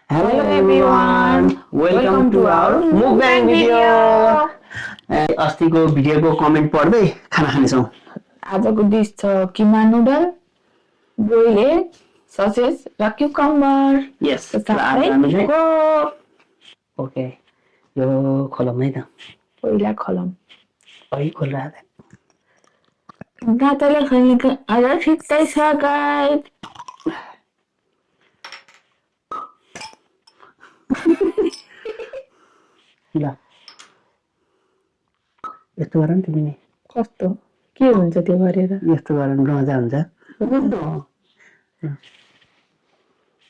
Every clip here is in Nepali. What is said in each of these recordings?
Hello everyone, welcome to our mukbang video. अस्तिको भिडियोको कमेन्ट पढ्दै खाना खानेछौँ। आजको डिस छ किमा नुडल, बोइल एग, ससेज र क्युकम्बर। यस, ओके यो खोलौँ है त। पहिला खलम खोलिरहेको गाताले खानेको आज ठिकै छ गाइस। ल यस्तो गर नि तिमीले। कस्तो के हुन्छ त्यो गरेर? यस्तो गर नि मजा हुन्छ।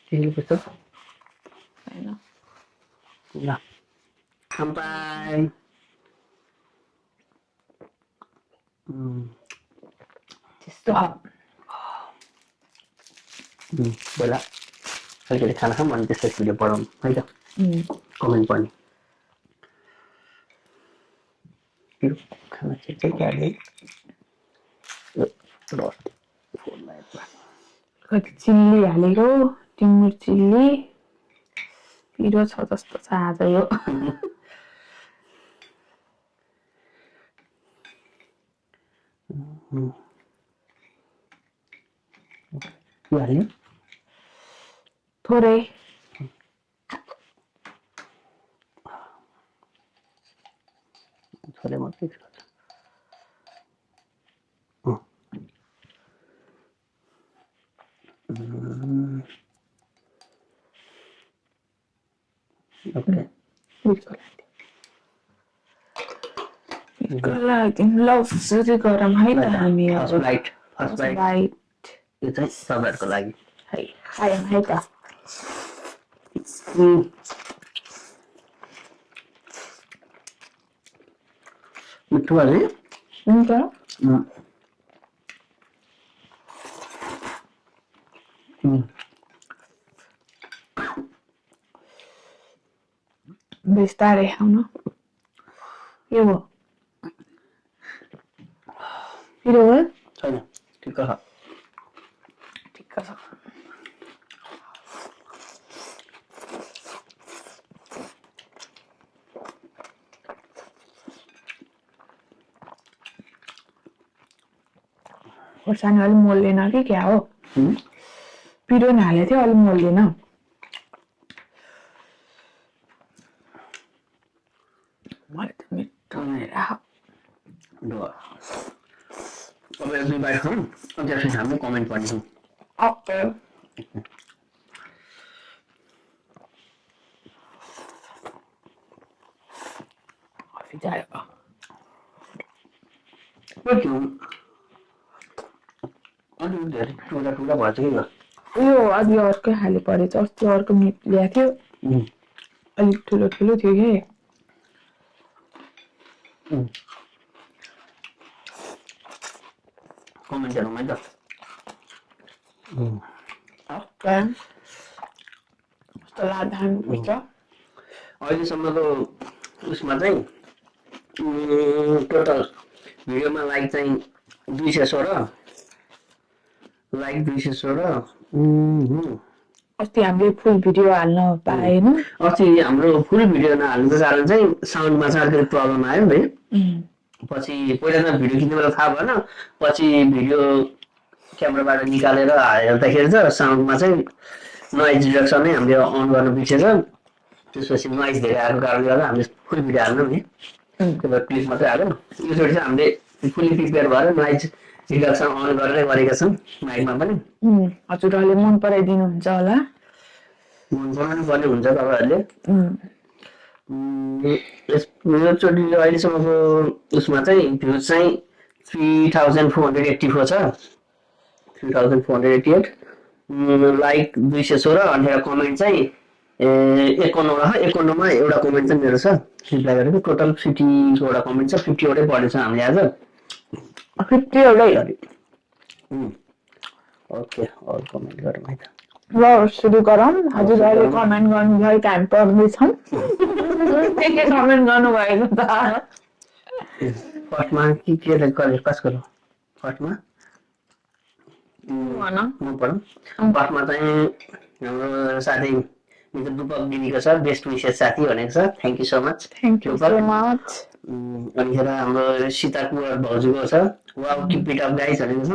त्यही कस्तो हैन ल खाम्पाई। त्यस्तो बेला अलिकति खाना खाऊँ अनि त्यसपछि भिडियो पढाउँ है त। कमेन्ट पढ्ने खाना चाहिँ कति चिल्ली हालेको, टिमुर चिल्ली पिरो छ जस्तो छ आज यो। हाल्यो थोरै थोरै मात्रै ओके ल सुरु गरौँ है त हामी। फर्स्ट बाइट यो चाहिँ सबैहरूको लागि है खायौँ है त। मिठो हाल्ने हुन्छ बिस्तारै खाउँ न। के हो पिरो हो? छैन ठिक्क छ ठिक्क छ। खोर्सानी अलिक मोल्दैन कि क्या हो? पिरो नि हालेको थियो, अलिक मोल्दैन। मैले त मिठो नै राख। अब एक दुई बाइट खाऊँ अनि त्यसपछि हामी कमेन्ट पढ्नेछौँ। ओके अलिक धेरै ठुला ठुला भएछ कि यो अघि अर्कै खाले परेछ। अस्ति अर्को मिट ल्याएको थियो, अलिक ठुलो ठुलो थियो कि। कमेन्ट गरौँ है त। ओके कस्तो लाग्दा हामी पर्छ। अहिलेसम्मको उसमा चाहिँ टोटल भिडियोमा लाइक चाहिँ 216 लाइक 216। अस्ति हामीले फुल भिडियो हाल्न पाएन। अस्ति हाम्रो फुल भिडियो नहाल्नुको कारण चाहिँ साउन्डमा चाहिँ अलिकति प्रब्लम आयो है। पछि पहिला त भिडियो खिच्ने बेला थाहा भएन, पछि भिडियो क्यामेराबाट निकालेर हेर्दाखेरि चाहिँ साउन्डमा चाहिँ नोइज रिडक्सनै हामीले अन गर्न बिर्सेछ। त्यसपछि नोइज धेरै आएको कारणले गर्दा हामीले फुल भिडियो हाल्नु नि, त्यो भएर क्लिप मात्रै हाल्यो। योचोटि चाहिँ हामीले फुल्ली प्रिपेयर भएर नोइज रिडक्सन अन गरेरै गरेका छौँ माइकमा पनि। हजुरहरूले मन पराइदिनुहुन्छ होला। मन पराउनु पर्ने हुन्छ तपाईँहरूले। योचोटि अहिलेसम्मको उसमा चाहिँ भ्युज चाहिँ 3484 छ, 3488। लाइक 216 अनि कमेन्ट चाहिँ 51 मा एउटा कमेन्ट चाहिँ मेरो छ रिप्लाई गरेको। टोटल 50 वटा कमेन्ट छ, 50 वटै पढेछ हामीले आज। 50 वटै ओके अल कमेन्ट गरौँ है त। ल सुरु गरौँ। हजुरहरूले कमेन्ट गर्नुभयो कि हामी पढ्दैछौँ। के कमेन्ट गर्नुभएको त? फर्स्टमा के कसको फर्स्टमा म पढौँ। फर्स्टमा चाहिँ हाम्रो साथी मेरो रूपक दिदीको छ बेस्ट विशेष साथी भनेको छ thank you so much thank you so much. अनिखेर हाम्रो सीता कुँवर भाउजूको छ wow keep it up guys भनेको छ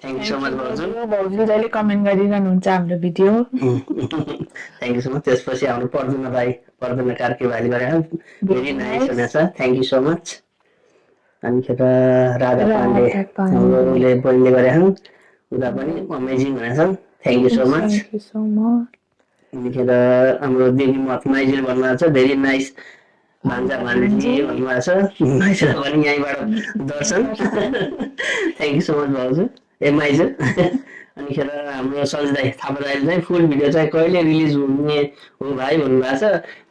थ्याङ्क यू सो मच भाउजू भाउजूले जहिले कमेन्ट गरिरहनुहुन्छ हाम्रो video. Thank you so much. त्यसपछि हाम्रो पर्दुना भाइ पर्दुना कार्के भाइले गरेर भेरी नाइस भनेको छ थ्याङ्क यू सो मच। अनिखेर राधा पाण्डे हाम्रो उसले बहिनीले गरेर उता पनि अमेजिङ भनेको छ thank you so much. Thank you so much. अनिखेर हाम्रो देवी मत माइजूले भन्नुभएको छ भेरी नाइस भान्जा भान्जी भन्नुभएको छ माइजूलाई पनि यहीँबाट दर्शन थ्याङ्क यू सो मच भाउजू ए माइजू। अनिखेर हाम्रो सजित दाई थापा दाइले चाहिँ फुल भिडियो चाहिँ कहिले रिलिज हुने हो भाइ भन्नुभएको छ।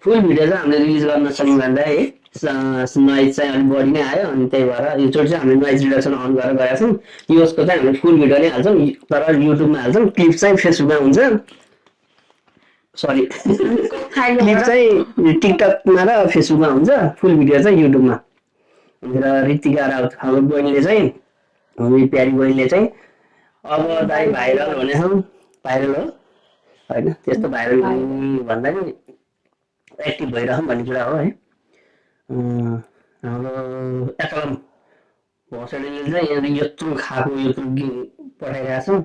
फुल भिडियो चाहिँ हामीले रिलिज गर्न सक्यौँ भन्दा है नोइज चाहिँ अलिक बढी नै आयो अनि त्यही भएर योचोटि चाहिँ हामीले नोइज रिडक्सन अन गरेर गएका छौँ। यसको चाहिँ हामीले फुल भिडियो नै हाल्छौँ तर युट्युबमा हाल्छौँ क्लिप चाहिँ फेसबुकमा हुन्छ सरी क्लिप चाहिँ टिकटकमा र फेसबुकमा हुन्छ फुल भिडियो चाहिँ युट्युबमा। अनिखेर ऋतिका राउत हाम्रो बहिनीले चाहिँ हाम्रो प्यारी बहिनीले चाहिँ अब दाइ भाइरल हुने छौँ भाइरल हो होइन त्यस्तो भाइरल भन्दा नि एक्टिभ भइरहँ भन्ने कुरा हो है। हाम्रो एकलम भौसडीले चाहिँ यहाँ यत्रो खाएको यत्रो पठाइरहेको छौँ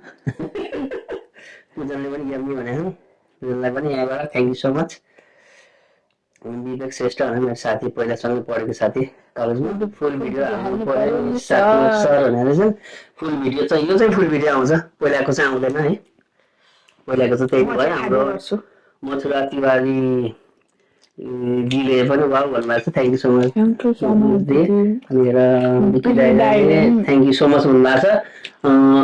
पूजनले पनि गेम्ने भनेको पूजनलाई पनि यहाँबाट थ्याङ्क यू सो मच। विवेक श्रेष्ठ भनेर मेरो साथी पहिलासँगै पढेको साथी कलेजमा फुल भिडियो हाल्नु पर्यो सर भनेर चाहिँ फुल भिडियो चाहिँ यो चाहिँ फुल भिडियो आउँछ पहिलाको चाहिँ आउँदैन है। पहिलाको चाहिँ त्यही भयो हाम्रो मथुरा तिवारी दिले पनि वाउ भन्नुभएको छ थ्याङ्क यू सो मच। अनि थ्याङ्क यू सो मच भन्नुभएको छ।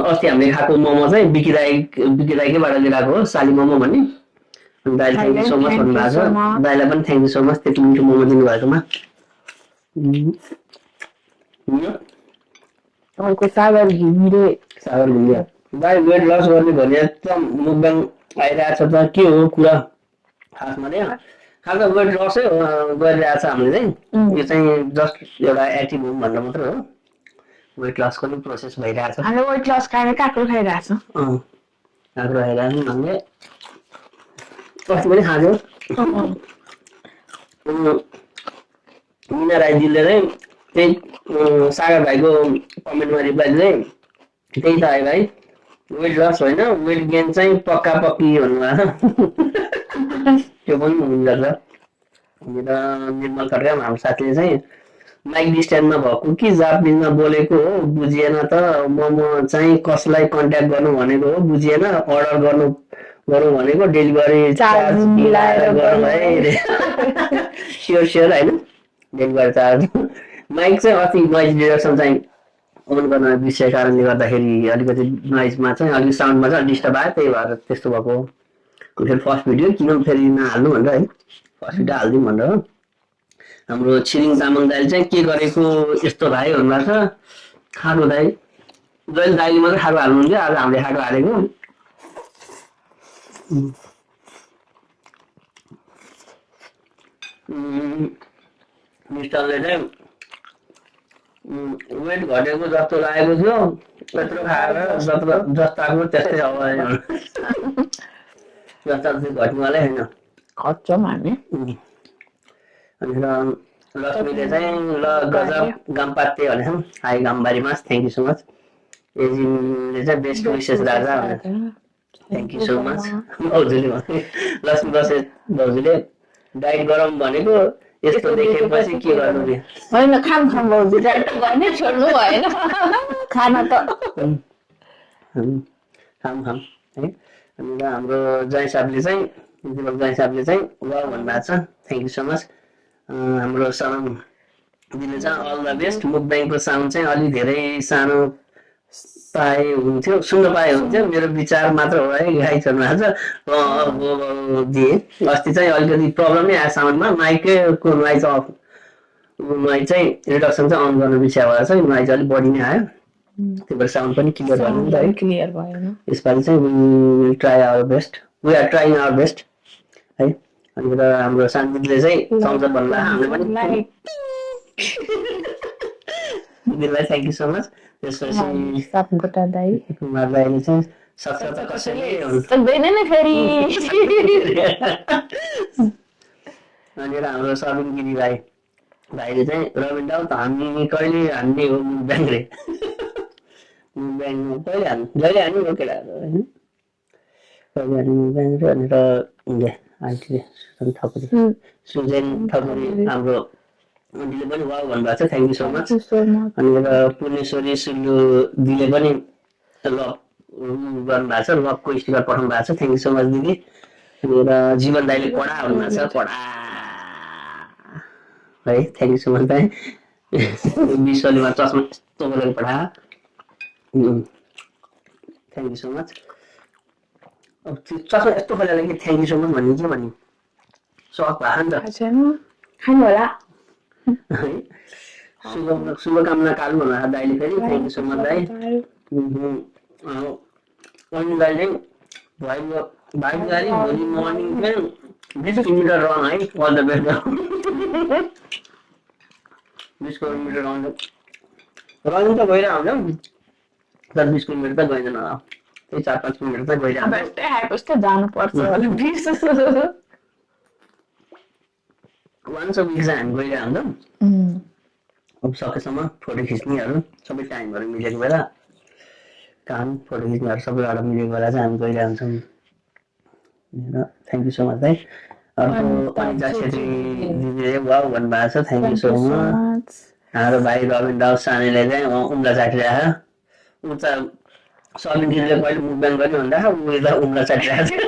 अस्ति हामीले खाएको मोमो चाहिँ बिकी दाइकैबाट लिएर आएको हो साली मोमो भन्ने दाइले थ्याङ्क यू सो मच भन्नुभएको छ दाइलाई पनि थ्याङ्क यू सो मच त्यति मिठो मोमो दिनुभएकोमा। सागर घिमिरे दाइ वेट लस गर्ने भने एकदम मुखबाङ आइरहेको छ त के हो कुरा खासमा नै खास वेट लसै गरिरहेको छ हामीले चाहिँ यो चाहिँ जस्ट एउटा एक्टिभ होम भनेर मात्रै हो वेट लसको पनि प्रोसेस भइरहेको छ। हामीले वेट लस खाएर काँक्रो खाइरहेको छ काँक्रो खाइरहेको छ हामीले अस्ति पनि खाँथ्यो। मिना राईजीले चाहिँ त्यही सागर भाइको कमेन्टमा रिप्लाई चाहिँ त्यही त आयो भाइ वेट लस होइन वेट गेन चाहिँ पक्का पक्की भन्नुभएको त्यो पनि हुन्छ। निर्मल खड्का हाम्रो साथीले चाहिँ माइक डिस्ट्यान्डमा भएको कि जापानिजमा बोलेको हो बुझिएन त मोमो चाहिँ कसलाई कन्ट्याक्ट गर्नु भनेको हो बुझिएन अर्डर गरौँ भनेको डेलिभरी चार्ज मिलाएर गरौँ है स्योर होइन डेलिभरी चार्ज माइक चाहिँ अस्ति नोइज रिडक्सन चाहिँ अन गर्न बिर्सेको कारणले गर्दाखेरि अलिकति नोइजमा चाहिँ अलिक साउन्डमा चाहिँ डिस्टर्ब आयो त्यही भएर त्यस्तो भएको हो। फेरि फर्स्ट भिडियो किन फेरि नहाल्नु भनेर है फर्स्ट भिडियो हालिदिउँ भनेर हो। हाम्रो छिरिङ तामाङ दाइले चाहिँ के गरेको यस्तो भाइ भन्नुभएको छ खाएको दाइ जहिले दाइले मात्रै खाएको हाल्नुहुन्थ्यो आज हामीले खाएको हालेको मिस्टरले चाहिँ वेट घटेको जस्तो लागेको थियो यत्रो खाएर जस्ताको त्यस्तै अब जस्ता घट्नुवालै होइन खर्चौँ हामी। अनि लक्ष्मीले चाहिँ ल गजब गामपाते भनेको हाई गामबारी मास थ्याङ्क यू सो मच। एजिनले चाहिँ बेस्ट विशेष राजा थ्याङ्क यू सो मच भाउजूले भने लक्ष्मी बसे भाउजूले डाइट गरौँ भनेको यस्तो देखेपछि के गर्नु नि होइन खाम भाउजू डाइट गर्ने छोड्नु भएन खाना त खाम है। अनि हाम्रो जय साहबले चाहिँ वाउ भन्नुभएको छ थ्याङ्क यू सो मच। हाम्रो सनम दिदीले चाहिँ अल द बेस्ट मुख ब्याङ्कको साउन्ड चाहिँ अलिक धेरै सानो पाए हुन्थ्यो सुन्न पाए हुन्थ्यो मेरो विचार मात्र हो है गाई छोड्नुभएको छ दिए अस्ति चाहिँ अलिकति प्रब्लम नै आयो साउन्डमा माइकको नोइज अफ नोइज चाहिँ रिडक्सन चाहिँ अन गर्न बिर्सेको भएर चाहिँ नोइज अलिक बढी नै आयो त्यही भएर साउन्ड पनि क्लियर भयो नि त है क्लियर भएन। यसपालि चाहिँ we try our best we are trying our best है। अनि हाम्रो शान्तिले चाहिँ थम्स अप भन्नु हामीले पनि दिदीलाई थ्याङ्क यू सो मच। त्यसपछि सापकोटा दाइ कुमार दाइले चाहिँ सक्छ त कसैले सक्दैन नि फेरि अनि हाम्रो सबिन गिरी भाइले चाहिँ रविन दाउ त हामी कहिले हान्ने हो मुख ब्याङ्क रे मुख ब्याङ्कमा कहिले हान्नु जहिले हान्नु हो केटाहरू होइन कहिले हान्नु मुख ब्याङ्क रे भनेर आन्टीले सुजेन ठकुरी हाम्रो आन्टीले पनि वाउ भन्नुभएको छ थ्याङ्क यू सो मच अनि पुर्णेश्वरी सुल्लु दिदीले पनि लभ गर्नुभएको छ लभको स्टिकर पठाउनु भएको छ थ्याङ्क यू सो मच दिदी अनि जीवन दाइले कडा भन्नुभएको छ कडा है थ्याङ्क यू सो मच दाइ विश्वले चस्मा यस्तो गरेर पठा थ्याङ्क यू सो मच अब चस्मा यस्तो खोलेर कि थ्याङ्क यू सो मच भन्ने के भन्ने सक भएको नि त खानु होला है शुभकामना कालु भन्नु दाइले फेरि थ्याङ्क यू सो मच दाइ अनि दाइले भाइ गाडी भोलि मर्निङ चाहिँ 20 किलोमिटर रन है all the best 20 kilometre running त गइरहेको हुन्छ तर 20 किलोमिटर त गइँदैन होला त्यही 4-5 किलोमिटर त गइरहेको जानुपर्छ वान्स अ विक चाहिँ हामी गइरहेको हुन्छौँ अब सकेसम्म फोटो खिच्नेहरू सबै टाइमहरू मिलेको बेला काम फोटो खिच्नेहरू सबैबाट मिलेको बेला चाहिँ हामी गइरहेको हुन्छौँ थ्याङ्क यू सो मच है अर्को अनिता छेत्री दिदीले वाउ भन्नुभएको छ थ्याङ्क यू सो मच हाम्रो भाइ रविन दाउ सानेले चाहिँ उम्ला चाटिरहेको ऊ त सबिन दिदीले कहिले मुभमेन्ट गर्ने भन्दा उसले त उम्ला चाटिरहेको छ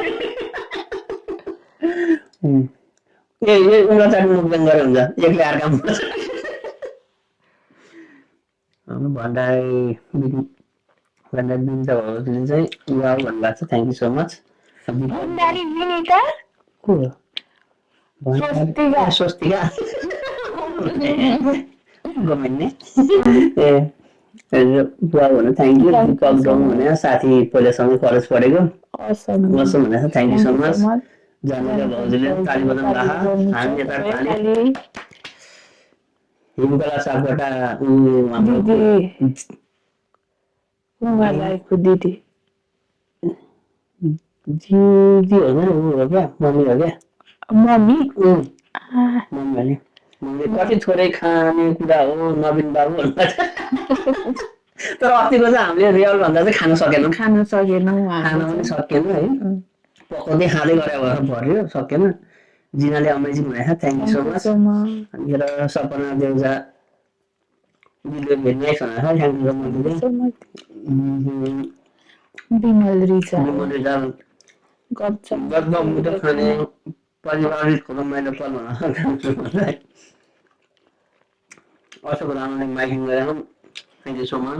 ए उम्ला चाट्नु मुभमेन्ट गरे हुन्छ एक्लै अर्का भण्डारी बिनिता भाउजूले चाहिँ वाउ भन्नुभएको छ thank you so much Bhandari Binita को हो स्वस्तिका गमेन्ने ए वाउ भन्नु थ्याङ्क यू दिपक डोङ भने साथी पहिलासँगै कलेज पढेको असम भनेको थ्याङ्क यू सो मच जानेका भाउजूले ताली बजाउनु भएको हामी यता ताली हिमकला सापकोटा हाम्रो दिदी दिदी होइन ऊ हो क्या मम्मी हो क्या मम्मी मम्मी भने मैले कति थोरै खाने कुरा हो नवीन बाबु तर अस्तिको चाहिँ हामीले रियल भन्दा चाहिँ खान सकेनौँ खान पनि सकेन है पकाउँदै खाँदै गरे भएर भर्यो सकेन जिनाले अमेजिङ भनेको थ्याङ्क यू सो मच अनि सपना देउजा दिदीले भेट्ने भनेको thank you so much Bimal रिजा गद्दम त खाने पारिवारिक खोला मैले पर्नु अशोक रामले माइकिङ गरेर thank you so much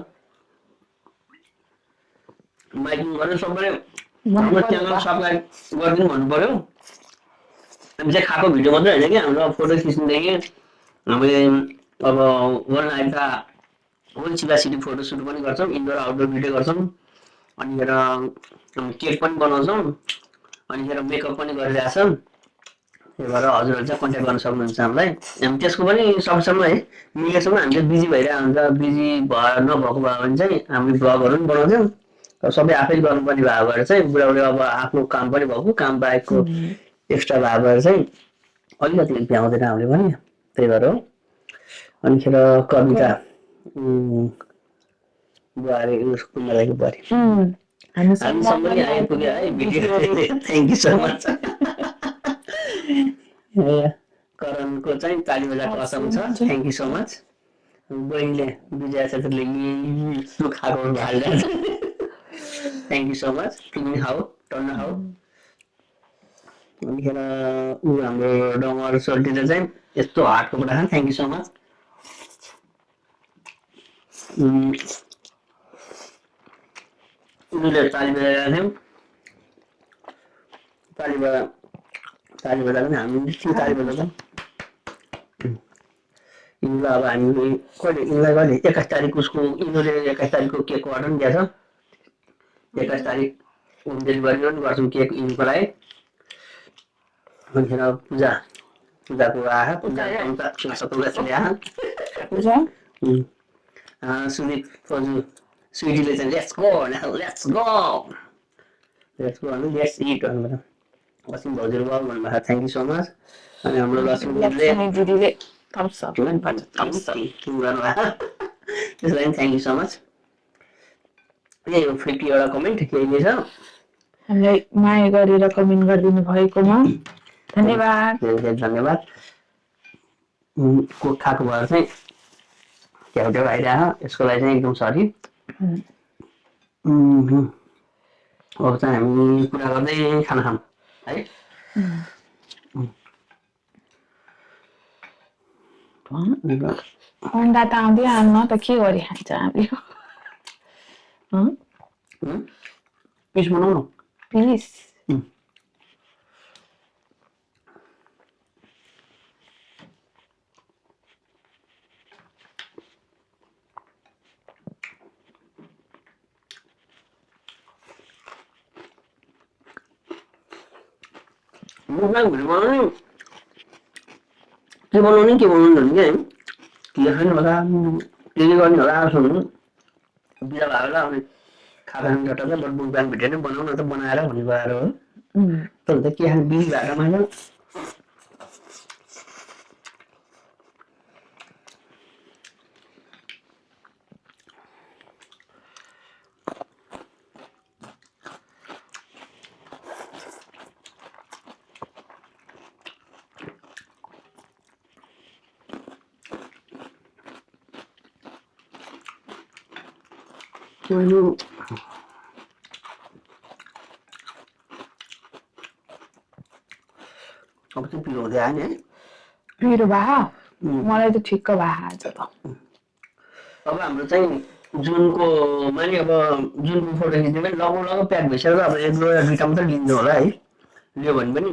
miking गरेर सबैले हाम्रो च्यानल सब्सक्राइब गरिदिनु भन्नु पर्यो हामी चाहिँ खाएको भिडियो मात्रै होइन कि हाम्रो फोटो खिच्नुदेखि हामीले अब वन आइटा होल चिला सिटी फोटो सुट पनि गर्छौँ इन्डोर आउटडोर भिडियो गर्छौँ अनिखेर केक पनि बनाउँछौँ अनिखेर मेकअप पनि गरिरहेको छौँ त्यही भएर हजुरहरू चाहिँ कन्ट्याक्ट गर्न सक्नुहुन्छ हामीलाई हामी त्यसको पनि सकेसम्म है मिलेसम्म हामी चाहिँ बिजी भइरहेको हुन्छ बिजी नभएको भयो भने चाहिँ हामी भ्लगहरू पनि बनाउँछौँ सबै आफै गर्नुपर्ने भएको भएर चाहिँ बुढाबुढी अब आफ्नो काम पनि भएको काम बाहेकको एक्स्ट्रा भएको भएर चाहिँ अलिकति भ्याउँदैन हामीले पनि त्यही भएर हो अनिखेर कविता बुहारी कुमारीको बुहारी हामीसम्म पनि आइपुग्यो है video thank you so much करणको चाहिँ ताली बजाएको असम छ थ्याङ्क यू सो मच बहिनीले विजया छेत्रीले खाएको हालिरहेको थ्याङ्क यू सो मच तिमी खाऊ टन्न खाऊ अनिखेर ऊ हाम्रो डमर सोल्टीले चाहिँ यस्तो हार्टको कुरा खान्छ थ्याङ्क यू सो मच उनीहरूले ताली बजाइरहेको थियौँ ताली बजाएको पनि हामी ताली बजाउँछौँ यिनीलाई अब हामी कहिले 21 तारिक उसको यिनीहरूले 21 तारिकको केकको अर्डर पनि दिएको छ 21 तारिक होम डेलिभरी पनि गर्छौँ केक यिनीको लागि अनिखेर पूजाको आयो सुदीप फौजू स्विटीले चाहिँ लेट्स गो लेट्स गो अनि लेट्स इट भन्नुभयो असिम भाउजूले वाउ भन्नुभएको थ्याङ्क यू सो मच अनि हाम्रो लक्ष्मीले लक्ष्मी दिदीले थम्स अप भन्छ थम्स अप गर्नुभयो त्यसको लागि थ्याङ्क यू सो मच यही हो 50 वटा कमेन्ट केही नै छ हामीलाई माया गरेर कमेन्ट गरिदिनु भएकोमा धन्यवाद धेरै धेरै धन्यवाद कोक खाएको भएर चाहिँ झ्याउट्याउ आइरहेको यसको लागि चाहिँ एकदम सरी अब चाहिँ हामी कुरा गर्दै खाना खाऊँ है अन्डा त आउँदै आउन त के गरिखान्छ हामीले पिस बनाउनु प्लिज के बनाउने भने के खानु होला के गर्ने होला सुन्नु बिहा भयो होला अनि खाना जटा चाहिँ बरु बिहान भिडियो नै बनाउन त बनाएर भन्ने गएर हो तर त के खानु बिजी भएर मैले अब चाहिँ पिरो हुँदै आयो नि पिरो भए मलाई त ठिक्क भए आज त अब हाम्रो चाहिँ जुनको मैले अब जुनको फोटो खिच्ने पनि लगभग प्याक भइसक्यो अब एक दुईवटा मात्रै लिन्छ होला है लियो भने पनि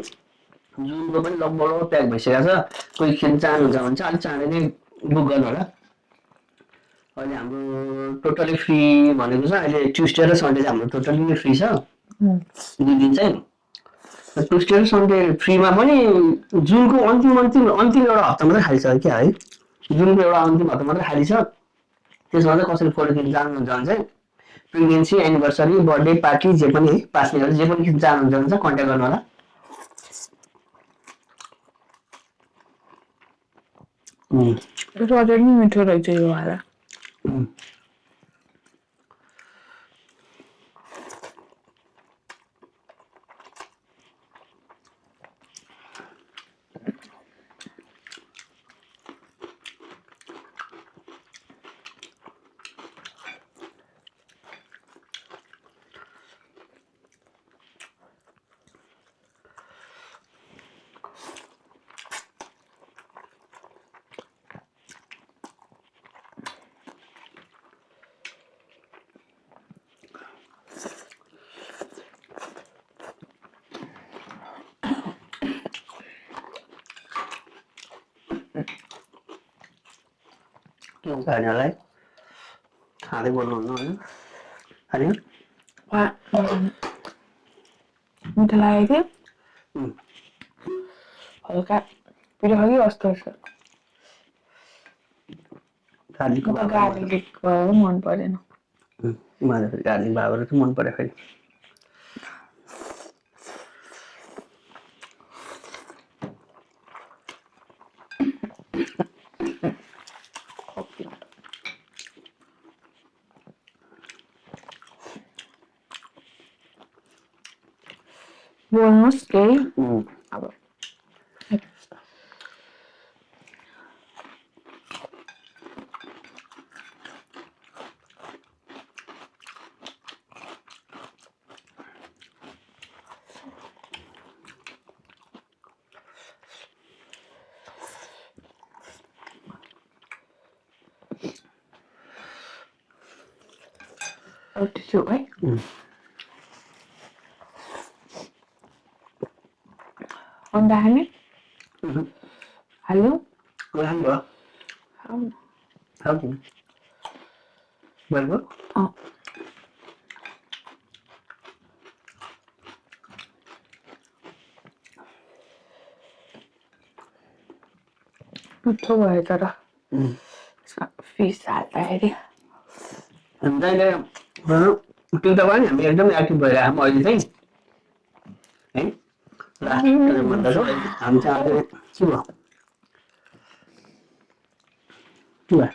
जुनको पनि लगभग प्याक भइसकेको छ कोही खिच्न चाहनुहुन्छ भने चाहिँ अलिक चाँडै नै बुक गर्नु होला अहिले हाम्रो टोटली फ्री भनेको छ अहिले ट्युसडे र सन्डे चाहिँ हाम्रो टोटली नै फ्री छ दुई दिन चाहिँ ट्युसडे र सन्डे फ्रीमा पनि जुनको अन्तिम एउटा हप्ता मात्रै खाली छ क्या है जुनको एउटा अन्तिम हप्ता मात्रै खाली छ त्यसमा चाहिँ कसैले फोटो खिच्न चाहनुहुन्छ भने चाहिँ प्रेग्नेन्सी एनिभर्सरी बर्थडे पार्टी जे पनि है पास्नेहरू जे पनि खिच्न चाहनुहुन्छ भने चाहिँ कन्ट्याक्ट गर्नु होला रजनी मिठो रहेछ यो वाला खानेहरूलाई खाँदै बोल्नुहुन्न होइन खाने मिठो लाग्यो कि हल्का पिरो खायो कस्तो छ गार्लिक गार्लिक मन परेन मलाई फेरि गार्लिक भावर चाहिँ मन पऱ्यो फेरि बोल्नुहोस् केही अब टिस्यु है अन्डा खाने हाल्यो मिठो भयो तर फिस हाल्दाखेरि त्यो त भयो नि हामी एकदम एक्टिभ भइरहेको अहिले चाहिँ है लास्ट भन्दा चाहिँ हामी चाहिँ आज के भयो के भयो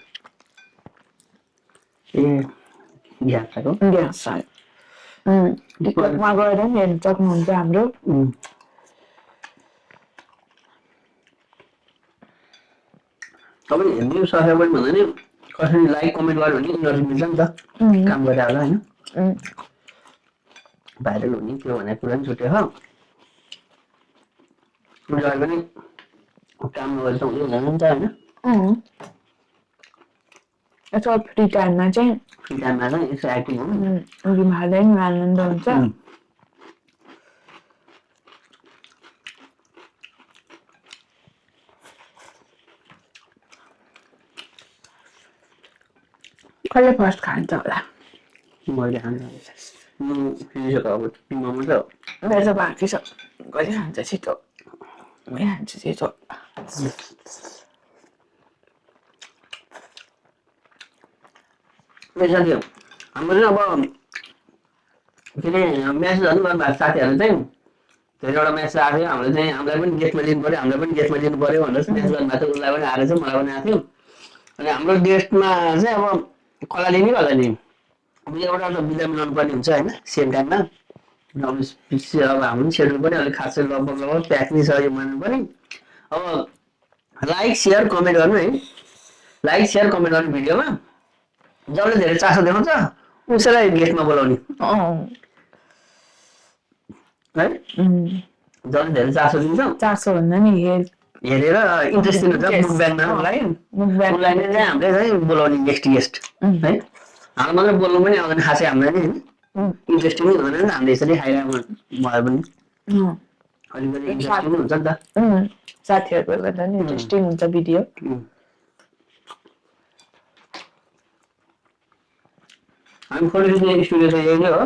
ए ग्यास आएको ग्यास आयो टिकटकमा गएर नि हेर्न सक्नुहुन्छ हाम्रो तपाईँ हेर्नु सब्सक्राइबर भन्दा नि कसरी लाइक कमेन्ट गर्यो भने इनर्जी मिल्छ नि त काम गरेर होला होइन भाइरल हुने त्यो भनेर कुरा नि छुट्यो हो जहिले पनि काम नगरेर त हुँदैन नि त होइन यसो फ्री टाइममा चाहिँ फ्री टाइममा चाहिँ यसो एक्टिभ हुनु बिमारले नि आनन्द हुन्छ कहिले फर्स्ट खान्छ होला मैले खान्छ फिजिसक्यो अब तिम्रो मात्रै हो मेरो त बाँकी छ कहिले खान्छ छिटो मै खान्छु छिटो साथी हाम्रो चाहिँ अब के अरे म्यासेजहरू गर्नुभएको साथीहरू चाहिँ धेरैवटा म्यासेज आएको थियो हामीले चाहिँ हामीलाई पनि गेस्टमा लिनु पऱ्यो हामीलाई पनि गेस्टमा लिनु पऱ्यो भनेर म्यासेज गर्नुभएको थियो उसलाई पनि आएर चाहिँ मलाई पनि आएको थियो अनि हाम्रो गेस्टमा चाहिँ अब कसलाई लिने कसलाई लिने अब एउटा त बिदा मिलाउनु पर्ने हुन्छ होइन सेम टाइममा अब हाम्रो पनि सेड्युल पनि अलिक खासै लगभग प्याक नै छ यो मान्नु पनि अब लाइक सेयर कमेन्ट गर्नु है लाइक सेयर कमेन्ट गर्नु भिडियोमा जसले धेरै चासो देखाउँछ उसैलाई गेस्टमा बोलाउने है जसले धेरै चासो दिन्छ 400 भन्दा नि हेरेर इन्ट्रेस्टिङ हुन्छ मुख ब्याङ्कमा उसलाई उसलाई नै चाहिँ हामीले चाहिँ बोलाउने नेक्स्ट गेस्ट है हाम्रो मात्रै बोल्नु पनि आउँदैन खासै हामीलाई नै होइन इन्ट्रेस्टिङ नै हुँदैन नि त हामीले यसरी खाइरहेको भए पनि अलिकति इन्ट्रेस्टिङ हुन्छ नि त साथीहरूको गर्दा नि इन्ट्रेस्टिङ हुन्छ भिडियो हामी फोटो खिच्ने स्टुडियो चाहिँ यही नै हो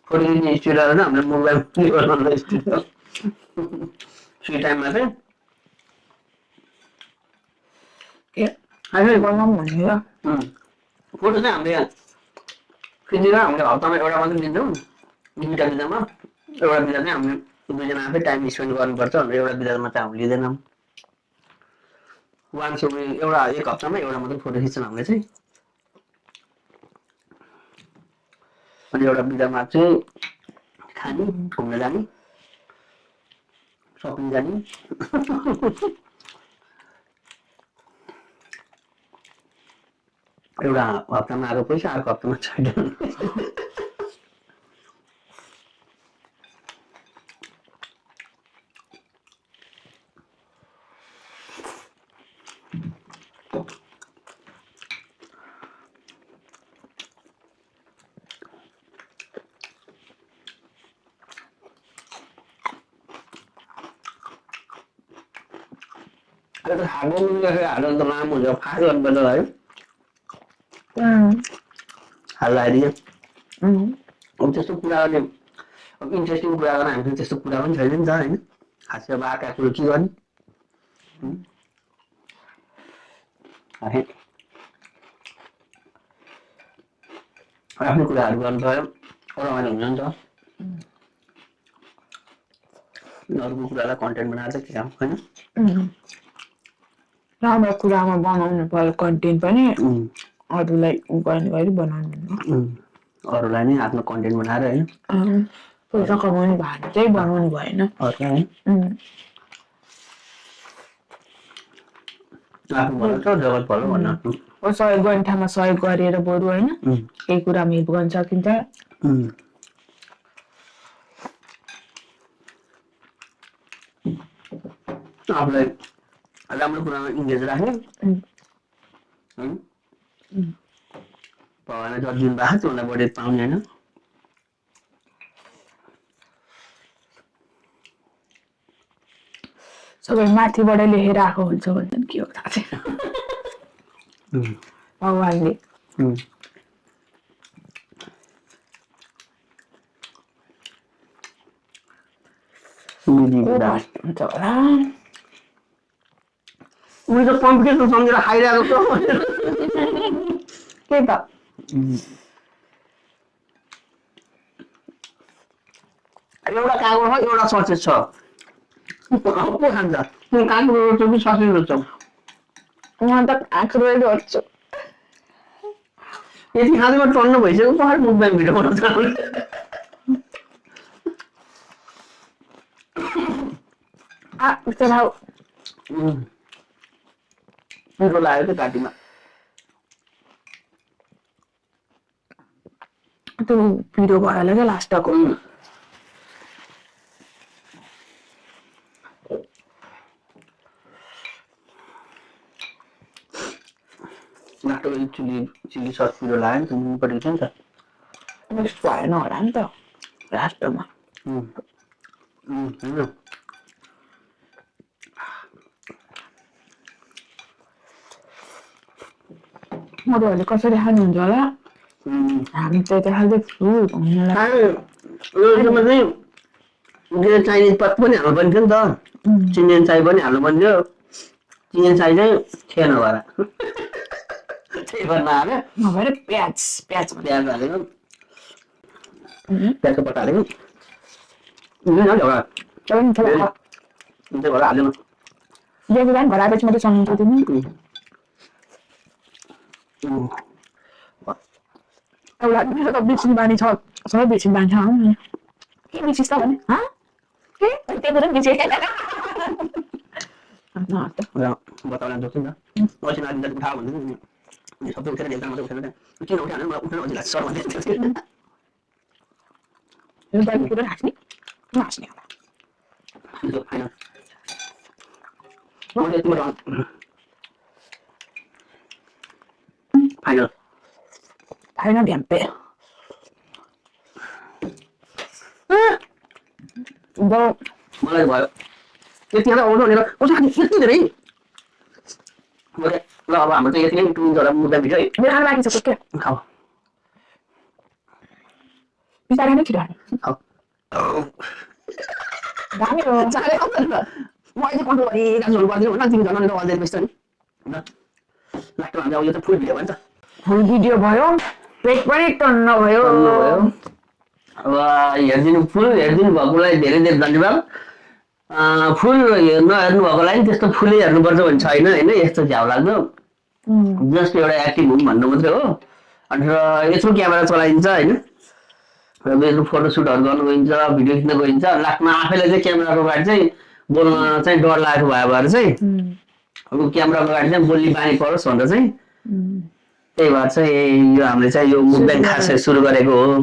फोटो खिच्ने स्टुडियो चाहिँ हाम्रो मोबाइल स्टुडियो फ्री टाइममा चाहिँ हामी बनाऊँ भनेर फोटो चाहिँ हामीले खिचेर हामीले हप्तामा एउटा मात्रै लिन्छौँ दुईवटा बिदामा एउटा बिदा चाहिँ हामीले दुईजना आफै टाइम स्पेन्ड गर्नुपर्छ भनेर एउटा बिदामा चाहिँ हामी लिँदैनौँ वान्स एउटा एक हप्तामा एउटा मात्रै फोटो खिच्छौँ हामीले चाहिँ अनि एउटा बिदामा चाहिँ खाने घुम्न जाने सपिङ जाने एउटा हप्तामा आएको पैसा अर्को हप्तामा छैन अरे हार्डो हार्डो त लामो हुन्छ फास्ट गर्नुपर्छ है हाल्दाखेरि अब त्यस्तो कुरा गर्ने अब इन्ट्रेस्टिङ कुरा गर्न हामीसँग त्यस्तो कुरा पनि छैन नि त होइन खासै अब आएका कुरो के गर्ने आफ्नो कुराहरू गर्नु पऱ्यो रमाइलो हुन्छ नि त अरूको कुरालाई कन्टेन्ट बनाएर चाहिँ के काम होइन राम्रो कुरामा बनाउनु पर्यो कन्टेन्ट पनि अरूलाई गर्ने गरी बनाउनु अरूलाई नै आफ्नो कन्टेन्ट बनाएर होइन पैसा कमाउने भएर चाहिँ बनाउनु भएन आफ्नो भलो जगत भलो भन्न सहयोग गर्ने ठाउँमा सहयोग गरेर बरु होइन केही कुरामा हेल्प गर्न सकिन्छ आफूलाई राम्रो कुरामा इन्गेज राख्ने भगवान्ले जति दिनु भएको छ त्योभन्दा बढी पाउने होइन सबै माथिबाट लेखेर आएको हुन्छ भन्छ के हो थाहा छैन भगवान्ले हुन्छ होला उयो त कम्पिटिसन सम्झेर खाइरहेको के त एउटा काँक्रो छ एउटा ससेज छ पो खान्छ काँक्रो रोज्छौ कि ससेज रोज्छौ म त आँक्रो गर्छु यति खाँदैमा टन्न भइसक्यो पहाड मुखबाङ भिडियो बनाउँछ उसको भाउ पिरो लाग्यो त्यो घाँटीमा त्यो पिरो भएर क्या लास्टको लास्टको चिली सस पिरो लाग्यो नि त नुनपट्टि छ नि त मिक्स भएन होला नि त लास्टमा होइन अरूहरूले कसरी खानुहुन्छ होला हामी चाहिँ त्यो खालि फुल घुम्नलाई योमा चाहिँ त्यो चाइनिज पत पनि हाल्नु पर्ने थियो नि त चिनियन चाय पनि हाल्नु पर्ने थियो चिनियन चाय चाहिँ थिएन भएर त्यही भएर नहाल्यो नभएर प्याज प्याज प्याज हालेको प्याजको पत्ता हालेको एउटा त्यही भएर हालेन देखि बिहान घर आएपछि मात्रै सम्झिन्छु तिमी एउटा मेरो त बिर्सिने बानी छ सबै बिर्सिने बानी छ के बिर्सिस् त भने के त्यो कुरा पनि बिर्सेँ बताउन जोड्छु नि त पछि नानी जति उठा भन्दै नि सबै उठेर देख्दा मात्रै उठेर किन उठाएन मलाई उठ्न अझै लाग्छ सर भन्दै थियो यो बाइक कुरा हाँस्ने नहाँस्ने होला होइन मैले तिम्रो फाइनल फाइनल ढ्याम्पे मलाई भयो यति खाँदा आउँछ भनेर कसो खाने यति धेरै ल अब हाम्रो चाहिँ यति नै टुङ्गो होला मुद्दा भिडियो है मेरो खाना बाँकी छ के खाऊ बिस्तारै नै छिटो खाने खाऊ दामी हो चाँडै खाऊ न म अहिले कन्ट्रोल गरिरहेको झोल गरिदिनु भन तिमी झन् अलिक अझै बेस्ट नि ल लास्टमा हामी अब यो त फुल भिडियो भन्छ फुल भिडियो भयो पेट पनि टन्न भयो अब हेरिदिनु फुल हेरिदिनु भएकोलाई धेरै धेरै धन्यवाद फुल नहेर्नु भएकोलाई नि त्यस्तो फुलै हेर्नुपर्छ भन्ने छैन होइन यस्तो झ्याउ लाग्दो जस्ट एउटा एक्टिभ हुँ भन्नु मात्रै हो अनि र यत्रो क्यामेरा चलाइन्छ होइन र यत्रो फोटोसुटहरू गर्नु गइन्छ भिडियो खिच्न गइन्छ लास्टमा आफैलाई चाहिँ क्यामेराको अगाडि चाहिँ बोल्न चाहिँ डर लागेको भएर चाहिँ अब क्यामेराको अगाडि चाहिँ बोल्ने बानी परोस् भनेर चाहिँ त्यही भएर चाहिँ यो हामीले चाहिँ यो मुभमेन्ट खासै सुरु गरेको हो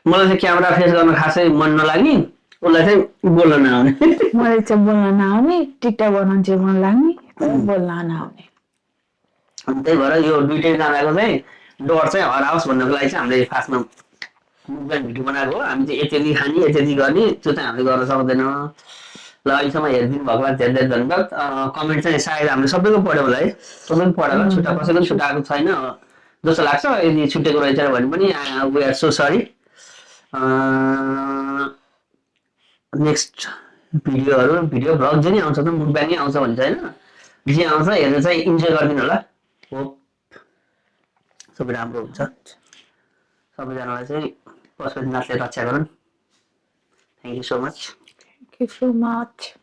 मलाई चाहिँ क्यामेरा फेस गर्न खासै मन नलाग्ने उसलाई चाहिँ बोल्न नआउने मलाई चाहिँ बोल्न नआउने टिकटक बनाउनु चाहिँ मन लाग्ने बोल्न नआउने अनि त्यही भएर यो दुइटै जनाको चाहिँ डर चाहिँ हराओस् भन्नको लागि चाहिँ हामीले फास्टमा मुभमेन्ट भिडियो बनाएको हो हामी चाहिँ यति खाने यति गर्ने त्यो चाहिँ हामीले गर्न सक्दैनौँ ल अहिलेसम्म हेरिदिनु भएको धेरै धेरै धन्यवाद कमेन्ट चाहिँ सायद हामीले सबैको पढ्यो होला है सबैको पढेर छुट्टा कसैको पनि छुट्टाएको छैन जस्तो लाग्छ यदि छुट्टेको रहेछ भने पनि we are so sorry next video vlog जे नै आउँछ त मुभब्याङै आउँछ भन्छ होइन जे आउँछ हेरेर चाहिँ इन्जोय गरिदिनु होला होप सबै राम्रो हुन्छ सबैजनालाई चाहिँ पशुपतिनाथले रक्षा गरून् thank you so much Thank you so much.